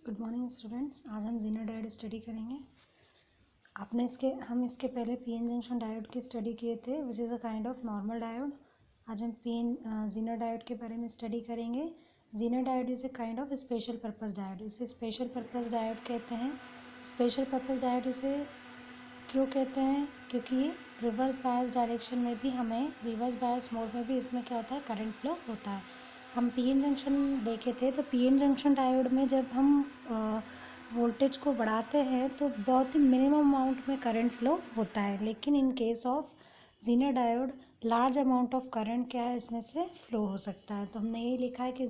Good morning students. आज हम Zener diode study करेंगे। हम इसके पहले पीएन जंक्शन डायोड की स्टडी किए थे, which is a kind of normal diode. आज हम जीनर डायोड के बारे में स्टडी करेंगे। Zener diode is a kind of special purpose diode. इसे स्पेशल पर्पस डायोड कहते हैं। स्पेशल पर्पस डायोड इसे क्यों कहते हैं? क्योंकि रिवर्स बायस डायरेक्शन में भी हमें, रिवर्स बायस मोड में भी इसमें क्या होता है, करंट फ्लो होता है। हम पीएन जंक्शन देखे थे, तो पीएन जंक्शन डायोड में जब हम वोल्टेज को बढ़ाते हैं तो बहुत ही मिनिमम अमाउंट में करंट फ्लो होता है, लेकिन in case of Zener diode large amount of current क्या है, इसमें से फ्लो हो सकता है। तो हमने यही लिखा है कि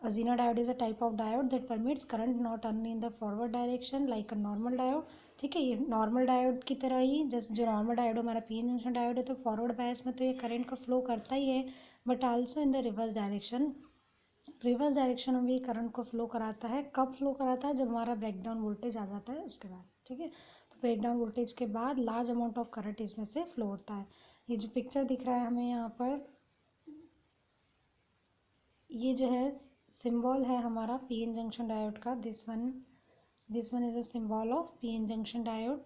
Zener diode is a type of diode that permits current not only in the forward direction like a normal diode. ठीक है, ये नॉर्मल डायोड की तरह ही, जैसे जो नॉर्मल डायोड हमारा पीएन जंक्शन डायोड है, तो फॉरवर्ड बायस में तो ये करंट का फ्लो करता ही है, but also in the reverse direction. Reverse direction में भी करंट को फ्लो कराता है। कब फ्लो कराता है? जब हमारा ब्रेकडाउन वोल्टेज आ जाता है उसके बाद। ठीक है, तो ब्रेकडाउन वोल्टेज के बाद लार्ज अमाउंट ऑफ करंट इसमें से फ्लो होता है। ये जो पिक्चर दिख रहा है हमें यहाँ पर, ये जो है सिंबल है हमारा पीएन जंक्शन डायोड का। This one is a symbol of PN junction diode.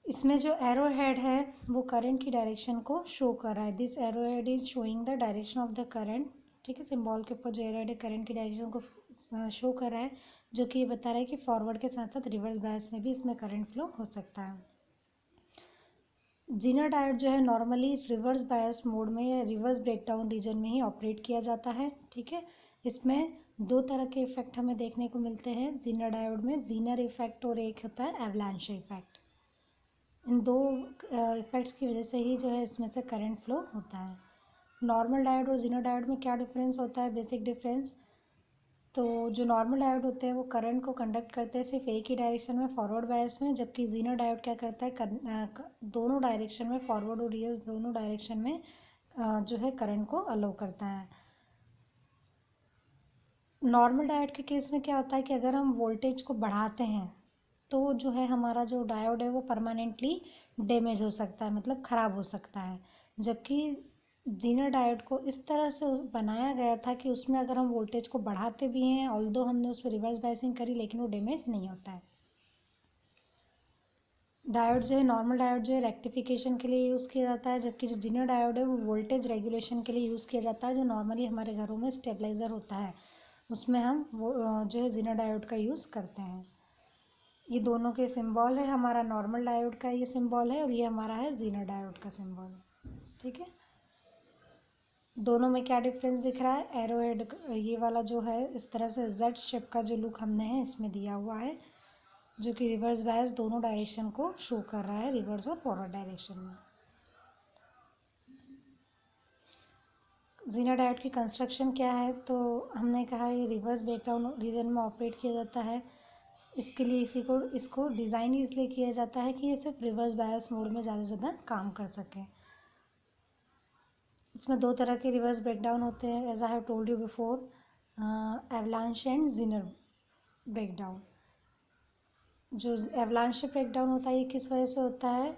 इसमें जो एरो हेड है वो करंट की डायरेक्शन को शो कर रहा है। This arrow head is showing the direction of the current. ठीक है, सिंबल के ऊपर जो एरो हेड है करंट की डायरेक्शन को शो कर रहा है, जो कि ये बता रहा है कि फॉरवर्ड के साथ साथ रिवर्स बायस में भी इसमें करंट फ्लो हो सकता है। जीनर डायोड जो है नॉर्मली रिवर्स बायस मोड में या रिवर्स ब्रेकडाउन रीजन में ही ऑपरेट किया जाता है। ठीक है, इसमें दो तरह के इफेक्ट हमें देखने को मिलते हैं जीनर डायोड में, जीनर इफेक्ट और एक होता है एवलांच इफेक्ट। इन दो इफेक्ट्स की वजह से ही जो है इसमें से करंट फ्लो होता है। नॉर्मल डायोड और जीनर डायोड में क्या डिफरेंस होता है? बेसिक डिफरेंस, तो जो नॉर्मल डायोड होते हैं वो करंट को कंडक्ट करते हैं सिर्फ एक ही डायरेक्शन में, फॉरवर्ड बायस में, जबकि जीनर डायोड क्या करता है, दोनों डायरेक्शन में, फॉरवर्ड और रिवर्स दोनों डायरेक्शन में जो है करंट को अलाउ करता है। नॉर्मल डायोड के केस में क्या होता है कि अगर हम वोल्टेज को बढ़ाते हैं तो जो है हमारा जो डायोड है वो परमानेंटली डैमेज हो सकता है, मतलब ख़राब हो सकता है। जबकि जीनर डायोड को इस तरह से बनाया गया था कि उसमें अगर हम वोल्टेज को बढ़ाते भी हैं, ऑल्दो हमने उस पर रिवर्स बायसिंग करी, लेकिन वो डैमेज नहीं होता है। डायोड जो है, नॉर्मल डायोड जो है रेक्टिफिकेशन के लिए यूज़ किया जाता है, जबकि जो जीनर डायोड है वो वोल्टेज रेगुलेशन के लिए यूज़ किया जाता है। जो नॉर्मली हमारे घरों में स्टेबलाइज़र होता है उसमें हम वो जो है जीनर डायोड का यूज़ करते हैं। ये दोनों के सिंबल है, हमारा नॉर्मल डायोड का ये सिंबल है और ये हमारा है जीनर डायोड का सिंबल। ठीक है, दोनों में क्या डिफरेंस दिख रहा है? एरो हेड ये वाला जो है इस तरह से जेड शेप का जो लुक हमने है इसमें दिया हुआ है, जो कि रिवर्स बायस दोनों डायरेक्शन को शो कर रहा है, रिवर्स और फॉरवर्ड डायरेक्शन में। जीनर डायोड की कंस्ट्रक्शन क्या है? तो हमने कहा ये रिवर्स ब्रेकडाउन रीजन में ऑपरेट किया जाता है। इसके लिए इसको डिज़ाइन इसलिए किया जाता है कि ये सिर्फ रिवर्स बायस मोड में ज़्यादा से ज़्यादा काम कर सके। इसमें दो तरह के रिवर्स ब्रेकडाउन होते हैं, as I have told you before, avalanche and Zener breakdown. जो एवलांच ब्रेकडाउन होता है ये किस वजह से होता है?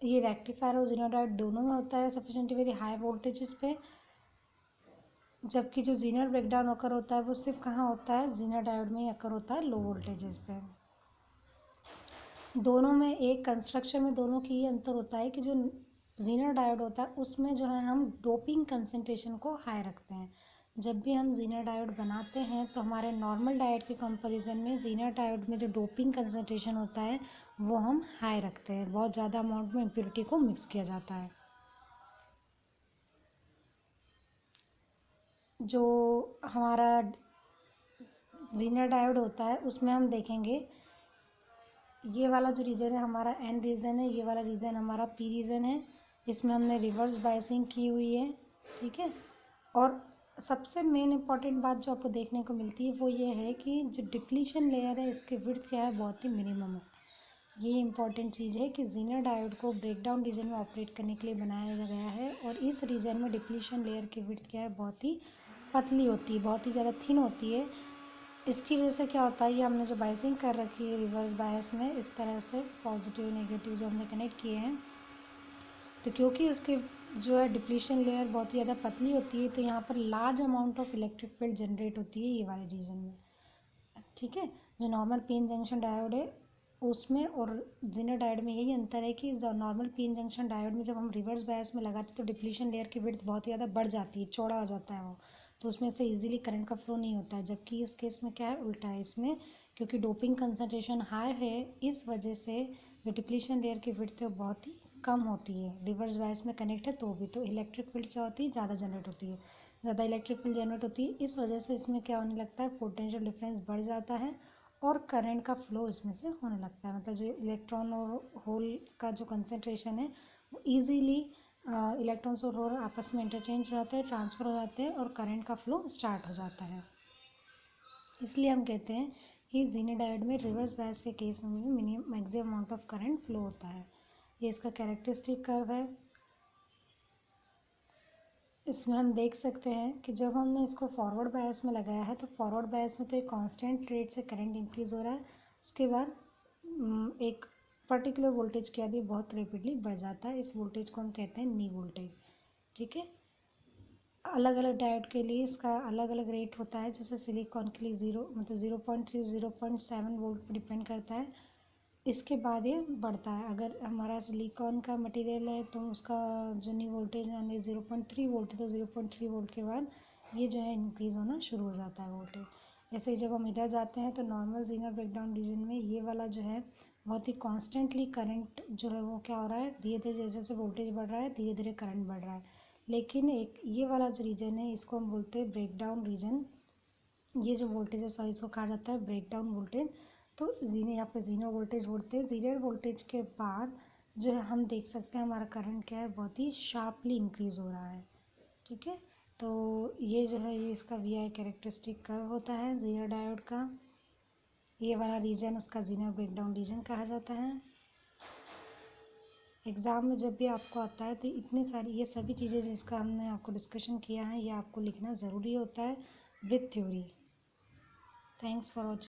ये रेक्टिफायर और जीनर डायोड दोनों में होता है सफिशेंटली वेरी हाई वोल्टेजेस पे, जबकि जो जीनर ब्रेकडाउन अकर होता है वो सिर्फ कहाँ होता है? जीनर डायोड में ही अकर होता है, लो वोल्टेजेस पे। दोनों में एक कंस्ट्रक्शन में दोनों की ये अंतर होता है कि जो जीनर डायोड होता है उसमें जो है हम डोपिंग कंसंट्रेशन को हाई रखते हैं। जब भी हम जीनर डायोड बनाते हैं तो हमारे नॉर्मल डायोड के कंपैरिजन में जीनर डायोड में जो डोपिंग कंसंट्रेशन होता है वो हम हाई रखते हैं, बहुत ज़्यादा अमाउंट में इम्प्योरिटी को मिक्स किया जाता है। जो हमारा जीनर डायोड होता है उसमें हम देखेंगे, ये वाला जो रीजन है हमारा एन रीजन है, ये वाला रीजन हमारा पी रीजन है। इसमें हमने रिवर्स बायसिंग की हुई है। ठीक है, और सबसे मेन इंपॉर्टेंट बात जो आपको देखने को मिलती है वो ये है कि जो डिप्लीशन लेयर है इसकी विड्थ क्या है? बहुत ही मिनिमम है। ये इंपॉर्टेंट चीज़ है कि जीनर डायोड को ब्रेकडाउन रीजन में ऑपरेट करने के लिए बनाया गया है, और इस रीजन में डिप्लीशन लेयर की विड्थ क्या है? बहुत ही पतली होती है, बहुत ही ज़्यादा थिन होती है। इसकी वजह से क्या होता है, ये हमने जो बायसिंग कर रखी है रिवर्स बायस में, इस तरह से पॉजिटिव नेगेटिव जो हमने कनेक्ट किए हैं, तो क्योंकि इसके जो है डिप्लीशन लेयर बहुत ही ज़्यादा पतली होती है तो यहाँ पर large amount of electric field generate होती है ये वाले रीजन में। ठीक है। जो नॉर्मल पीएन जंक्शन डायोड है उसमें और जेनर डायोड में यही अंतर है कि नॉर्मल पीएन जंक्शन डायोड में जब हम रिवर्स बायस में लगाते हैं तो डिप्लीशन लेयर की विड्थ बहुत ज़्यादा बढ़ जाती है, चौड़ा हो जाता है वो, तो उसमें से इजीली करंट का फ्लो नहीं होता है। जबकि इस केस में क्या है, उल्टा है। इसमें क्योंकि डोपिंग कंसनट्रेशन हाई है, इस वजह से जो डिप्लीशन लेयर की विड्थ है वो बहुत ही कम होती है। रिवर्स बायस में कनेक्ट है तो भी तो इलेक्ट्रिक फील्ड क्या होती है, ज़्यादा जनरेट होती है, ज़्यादा इलेक्ट्रिक फील्ड जनरेट होती है। इस वजह से इसमें क्या होने लगता है, पोटेंशियल डिफरेंस बढ़ जाता है और करंट का फ्लो इसमें से होने लगता है। मतलब जो इलेक्ट्रॉन और होल का जो कंसंट्रेशन है वो ईजीली इलेक्ट्रॉन्स और होल आपस में इंटरचेंज हो जाते हैं, ट्रांसफ़र हो जाते हैं और करंट का फ्लो स्टार्ट हो जाता है। इसलिए हम कहते हैं कि ज़ीनर डायोड में रिवर्स बायस के केस में minimum maximum amount of current flow होता है। ये इसका कैरेक्टरिस्टिक कर्व है। इसमें हम देख सकते हैं कि जब हमने इसको फॉरवर्ड बायस में लगाया है तो फॉरवर्ड बायस में तो एक कांस्टेंट रेट से करंट इंक्रीज़ हो रहा है, उसके बाद एक पर्टिकुलर वोल्टेज के आदि बहुत रैपिडली बढ़ जाता है। इस वोल्टेज को हम कहते हैं नी वोल्टेज। ठीक है। अलग अलग डायोड के लिए इसका अलग अलग रेट होता है। जैसे सिलिकॉन के लिए 0.3 0.7 वोल्ट पर डिपेंड करता है। इसके बाद ये बढ़ता है। अगर हमारा सिलिकॉन का मटेरियल है तो उसका जो नी वोल्टेज यानी 0.3 वोल्ट, तो 0.3 वोल्ट के बाद ये जो है इंक्रीज़ होना शुरू हो जाता है वोल्टेज। ऐसे ही जब हम इधर जाते हैं तो नॉर्मल ज़ीनर ब्रेकडाउन रीजन में ये वाला जो है बहुत ही कॉन्स्टेंटली करंट जो है वो क्या हो रहा है, धीरे धीरे जैसे जैसे वोल्टेज बढ़ रहा है धीरे धीरे करंट बढ़ रहा है। लेकिन एक ये वाला जो रीजन है इसको हम बोलते हैं ब्रेकडाउन रीजन। ये जो वोल्टेज है सॉरी इसको कहा जाता है ब्रेकडाउन वोल्टेज। तो जीरो यहाँ पे जीरो वोल्टेज बोलते हैं। जीरो वोल्टेज के बाद जो है हम देख सकते हैं हमारा करंट क्या है, बहुत ही शार्पली इंक्रीज़ हो रहा है। ठीक है। तो ये जो है ये इसका वी आई कैरेक्टरिस्टिक कर्व होता है जीरो डायोड का। ये वाला रीजन उसका जीरो ब्रेकडाउन रीजन कहा जाता है। एग्ज़ाम में जब भी आपको आता है तो इतनी सारी ये सभी चीज़ें जिसका हमने आपको डिस्कशन किया है ये आपको लिखना ज़रूरी होता है with theory. Thanks for watching.